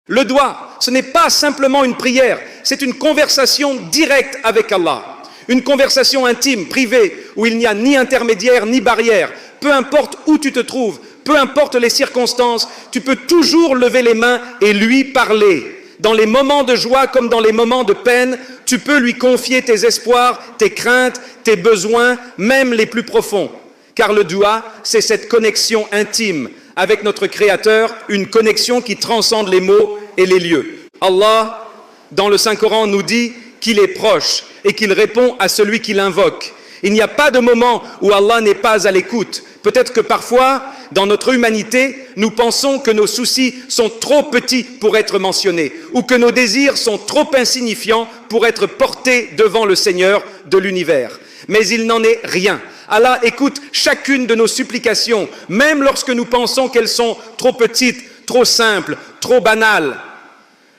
Le doua, ce n'est pas simplement une prière, c'est une conversation directe avec Allah. Une conversation intime, privée, où il n'y a ni intermédiaire ni barrière. Peu importe où tu te trouves, peu importe les circonstances, tu peux toujours lever les mains et lui parler. Dans les moments de joie comme dans les moments de peine, tu peux lui confier tes espoirs, tes craintes, tes besoins, même les plus profonds. Car le doua, c'est cette connexion intime avec notre Créateur, une connexion qui transcende les mots et les lieux. Allah, dans le Saint-Coran, nous dit qu'il est proche et qu'il répond à celui qui l'invoque. Il n'y a pas de moment où Allah n'est pas à l'écoute. Peut-être que parfois, dans notre humanité, nous pensons que nos soucis sont trop petits pour être mentionnés ou que nos désirs sont trop insignifiants pour être portés devant le Seigneur de l'univers. Mais il n'en est rien. Allah écoute chacune de nos supplications, même lorsque nous pensons qu'elles sont trop petites, trop simples, trop banales.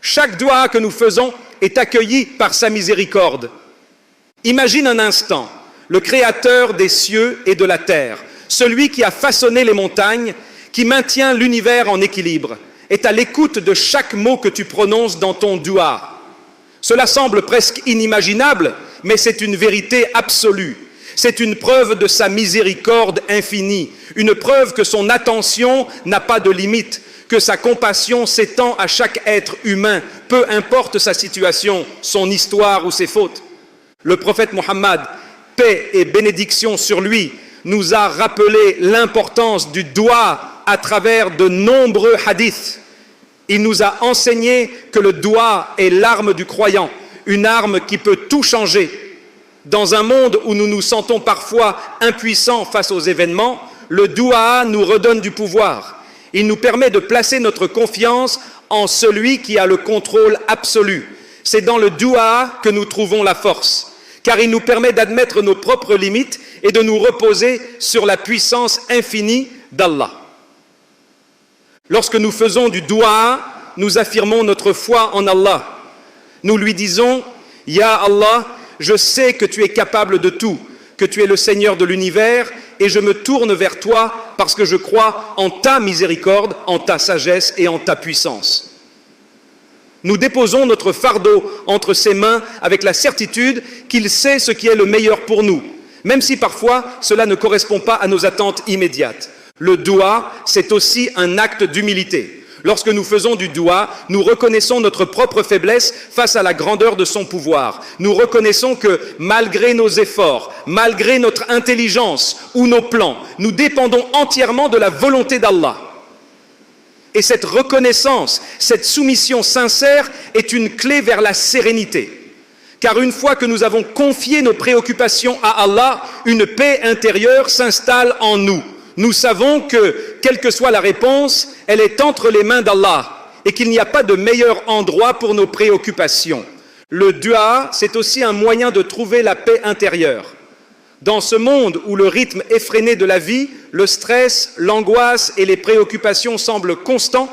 Chaque doua que nous faisons est accueilli par sa miséricorde. Imagine un instant le Créateur des cieux et de la terre, celui qui a façonné les montagnes, qui maintient l'univers en équilibre, est à l'écoute de chaque mot que tu prononces dans ton doua. Cela semble presque inimaginable, mais c'est une vérité absolue. C'est une preuve de sa miséricorde infinie, une preuve que son attention n'a pas de limite, que sa compassion s'étend à chaque être humain, peu importe sa situation, son histoire ou ses fautes. Le prophète Mohammed, paix et bénédiction sur lui, nous a rappelé l'importance du doua à travers de nombreux hadiths. Il nous a enseigné que le doua est l'arme du croyant, une arme qui peut tout changer. Dans un monde où nous nous sentons parfois impuissants face aux événements, le doua nous redonne du pouvoir. Il nous permet de placer notre confiance en celui qui a le contrôle absolu. C'est dans le doua que nous trouvons la force, car il nous permet d'admettre nos propres limites et de nous reposer sur la puissance infinie d'Allah. Lorsque nous faisons du doua, nous affirmons notre foi en Allah. Nous lui disons « Ya Allah, je sais que tu es capable de tout, que tu es le Seigneur de l'univers et je me tourne vers toi parce que je crois en ta miséricorde, en ta sagesse et en ta puissance. » Nous déposons notre fardeau entre ses mains avec la certitude qu'il sait ce qui est le meilleur pour nous, même si parfois cela ne correspond pas à nos attentes immédiates. Le doua, c'est aussi un acte d'humilité. Lorsque nous faisons du doua, nous reconnaissons notre propre faiblesse face à la grandeur de son pouvoir. Nous reconnaissons que malgré nos efforts, malgré notre intelligence ou nos plans, nous dépendons entièrement de la volonté d'Allah. Et cette reconnaissance, cette soumission sincère est une clé vers la sérénité. Car une fois que nous avons confié nos préoccupations à Allah, une paix intérieure s'installe en nous. Nous savons que, quelle que soit la réponse, elle est entre les mains d'Allah et qu'il n'y a pas de meilleur endroit pour nos préoccupations. Le doua, c'est aussi un moyen de trouver la paix intérieure. Dans ce monde où le rythme effréné de la vie, le stress, l'angoisse et les préoccupations semblent constants,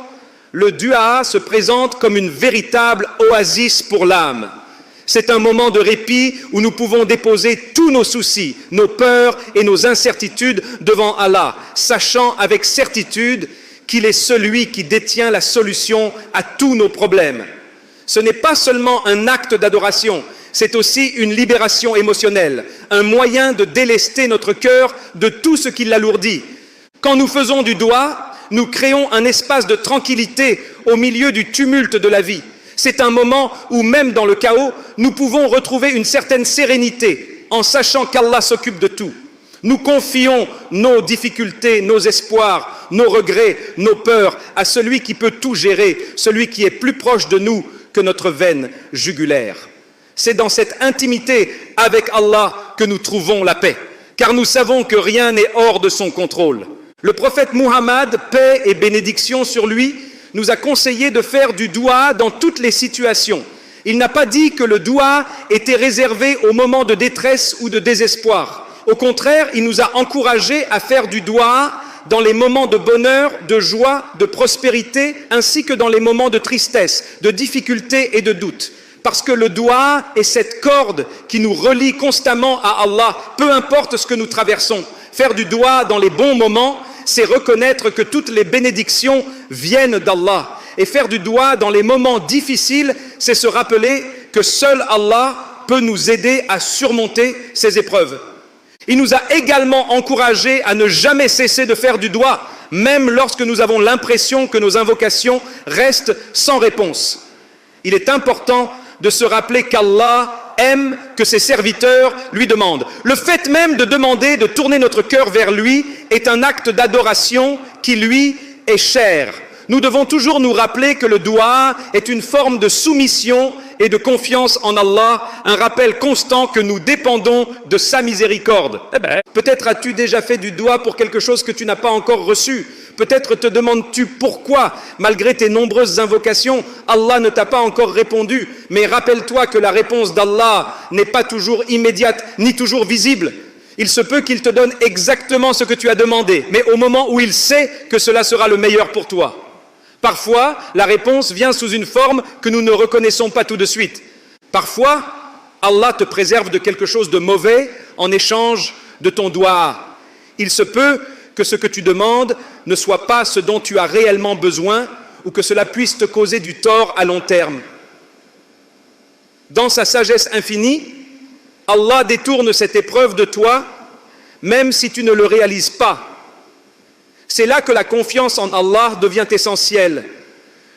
le doua se présente comme une véritable oasis pour l'âme. C'est un moment de répit où nous pouvons déposer tous nos soucis, nos peurs et nos incertitudes devant Allah, sachant avec certitude qu'il est celui qui détient la solution à tous nos problèmes. Ce n'est pas seulement un acte d'adoration, c'est aussi une libération émotionnelle, un moyen de délester notre cœur de tout ce qui l'alourdit. Quand nous faisons du doua, nous créons un espace de tranquillité au milieu du tumulte de la vie. C'est un moment où même dans le chaos, nous pouvons retrouver une certaine sérénité en sachant qu'Allah s'occupe de tout. Nous confions nos difficultés, nos espoirs, nos regrets, nos peurs à celui qui peut tout gérer, celui qui est plus proche de nous que notre veine jugulaire. C'est dans cette intimité avec Allah que nous trouvons la paix, car nous savons que rien n'est hors de son contrôle. Le prophète Muhammad, paix et bénédiction sur lui, nous a conseillé de faire du doua dans toutes les situations. Il n'a pas dit que le doua était réservé aux moments de détresse ou de désespoir. Au contraire, il nous a encouragés à faire du doua dans les moments de bonheur, de joie, de prospérité, ainsi que dans les moments de tristesse, de difficulté et de doute. Parce que le doua est cette corde qui nous relie constamment à Allah, peu importe ce que nous traversons. Faire du doua dans les bons moments, c'est reconnaître que toutes les bénédictions viennent d'Allah. Et faire du doua dans les moments difficiles, c'est se rappeler que seul Allah peut nous aider à surmonter ces épreuves. Il nous a également encouragés à ne jamais cesser de faire du doua, même lorsque nous avons l'impression que nos invocations restent sans réponse. Il est important de se rappeler qu'Allah aime que ses serviteurs lui demandent. Le fait même de demander, de tourner notre cœur vers lui est un acte d'adoration qui lui est cher. Nous devons toujours nous rappeler que le doua est une forme de soumission et de confiance en Allah, un rappel constant que nous dépendons de sa miséricorde. Peut-être as-tu déjà fait du doua pour quelque chose que tu n'as pas encore reçu. Peut-être te demandes-tu pourquoi, malgré tes nombreuses invocations, Allah ne t'a pas encore répondu. Mais rappelle-toi que la réponse d'Allah n'est pas toujours immédiate, ni toujours visible. Il se peut qu'il te donne exactement ce que tu as demandé, mais au moment où il sait que cela sera le meilleur pour toi. Parfois, la réponse vient sous une forme que nous ne reconnaissons pas tout de suite. Parfois, Allah te préserve de quelque chose de mauvais en échange de ton doua. Il se peut que ce que tu demandes ne soit pas ce dont tu as réellement besoin ou que cela puisse te causer du tort à long terme. Dans sa sagesse infinie, Allah détourne cette épreuve de toi, même si tu ne le réalises pas. C'est là que la confiance en Allah devient essentielle.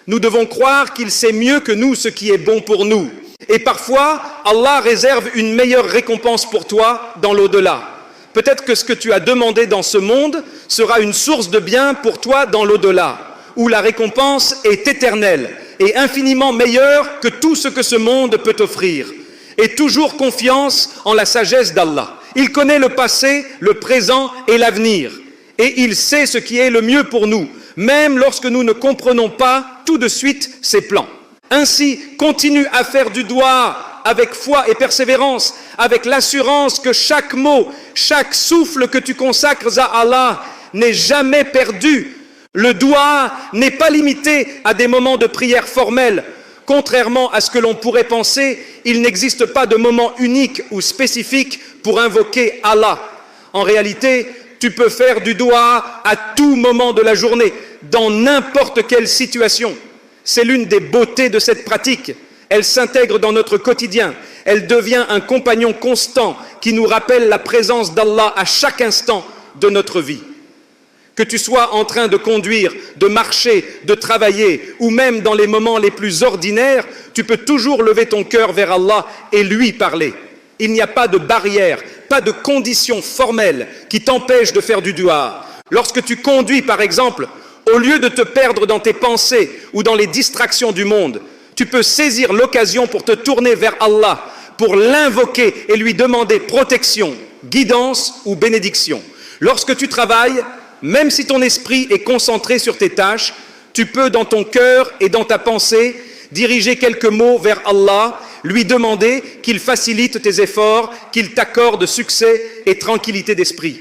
Nous devons croire qu'il sait mieux que nous ce qui est bon pour nous. Et parfois, Allah réserve une meilleure récompense pour toi dans l'au-delà. Peut-être que ce que tu as demandé dans ce monde sera une source de bien pour toi dans l'au-delà, où la récompense est éternelle et infiniment meilleure que tout ce que ce monde peut offrir. Et toujours confiance en la sagesse d'Allah. Il connaît le passé, le présent et l'avenir. Et il sait ce qui est le mieux pour nous, même lorsque nous ne comprenons pas tout de suite ses plans. Ainsi, continue à faire du doua avec foi et persévérance, avec l'assurance que chaque mot, chaque souffle que tu consacres à Allah n'est jamais perdu. Le doua n'est pas limité à des moments de prière formelle. Contrairement à ce que l'on pourrait penser, il n'existe pas de moment unique ou spécifique pour invoquer Allah. En réalité, tu peux faire du doua à tout moment de la journée, dans n'importe quelle situation. C'est l'une des beautés de cette pratique. Elle s'intègre dans notre quotidien. Elle devient un compagnon constant qui nous rappelle la présence d'Allah à chaque instant de notre vie. Que tu sois en train de conduire, de marcher, de travailler, ou même dans les moments les plus ordinaires, tu peux toujours lever ton cœur vers Allah et lui parler. Il n'y a pas de barrière, pas de conditions formelles qui t'empêchent de faire du doua. Lorsque tu conduis, par exemple, au lieu de te perdre dans tes pensées ou dans les distractions du monde, tu peux saisir l'occasion pour te tourner vers Allah, pour l'invoquer et lui demander protection, guidance ou bénédiction. Lorsque tu travailles, même si ton esprit est concentré sur tes tâches, tu peux dans ton cœur et dans ta pensée diriger quelques mots vers Allah, lui demander qu'il facilite tes efforts, qu'il t'accorde succès et tranquillité d'esprit.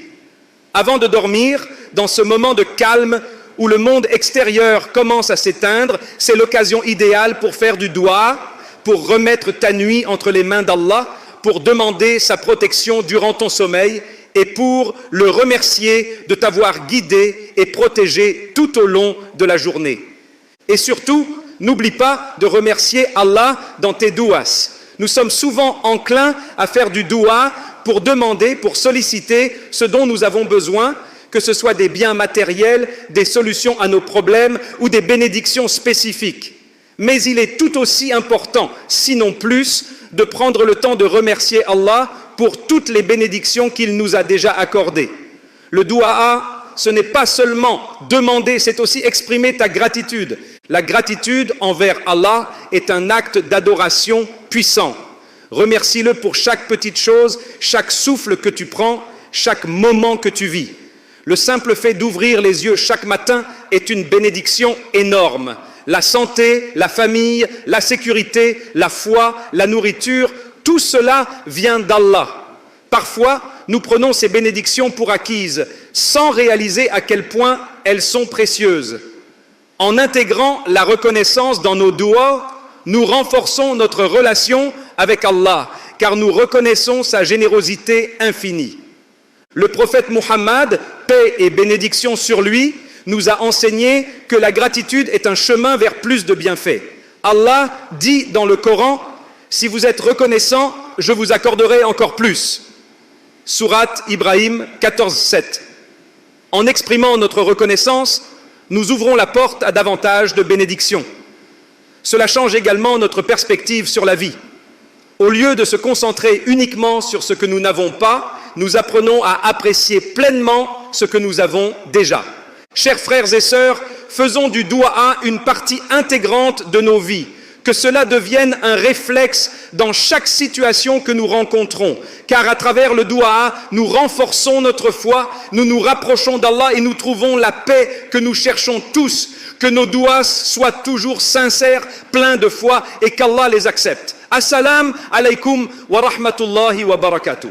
Avant de dormir, dans ce moment de calme où le monde extérieur commence à s'éteindre, c'est l'occasion idéale pour faire du doua, pour remettre ta nuit entre les mains d'Allah, pour demander sa protection durant ton sommeil et pour le remercier de t'avoir guidé et protégé tout au long de la journée. Et surtout, n'oublie pas de remercier Allah dans tes douas. Nous sommes souvent enclins à faire du doua pour demander, pour solliciter ce dont nous avons besoin, que ce soit des biens matériels, des solutions à nos problèmes ou des bénédictions spécifiques. Mais il est tout aussi important, sinon plus, de prendre le temps de remercier Allah pour toutes les bénédictions qu'il nous a déjà accordées. Le doua, ce n'est pas seulement demander, c'est aussi exprimer ta gratitude. La gratitude envers Allah est un acte d'adoration puissant. Remercie-le pour chaque petite chose, chaque souffle que tu prends, chaque moment que tu vis. Le simple fait d'ouvrir les yeux chaque matin est une bénédiction énorme. La santé, la famille, la sécurité, la foi, la nourriture, tout cela vient d'Allah. Parfois, nous prenons ces bénédictions pour acquises, sans réaliser à quel point elles sont précieuses. En intégrant la reconnaissance dans nos douas, nous renforçons notre relation avec Allah, car nous reconnaissons sa générosité infinie. Le prophète Muhammad, paix et bénédiction sur lui, nous a enseigné que la gratitude est un chemin vers plus de bienfaits. Allah dit dans le Coran, si vous êtes reconnaissant, je vous accorderai encore plus. Sourate Ibrahim 14:7. En exprimant notre reconnaissance, nous ouvrons la porte à davantage de bénédictions. Cela change également notre perspective sur la vie. Au lieu de se concentrer uniquement sur ce que nous n'avons pas, nous apprenons à apprécier pleinement ce que nous avons déjà. Chers frères et sœurs, faisons du doua une partie intégrante de nos vies. Que cela devienne un réflexe dans chaque situation que nous rencontrons. Car à travers le doua, nous renforçons notre foi, nous nous rapprochons d'Allah et nous trouvons la paix que nous cherchons tous. Que nos douas soient toujours sincères, pleins de foi et qu'Allah les accepte. Assalamu alaikum wa rahmatullahi wa barakatuh.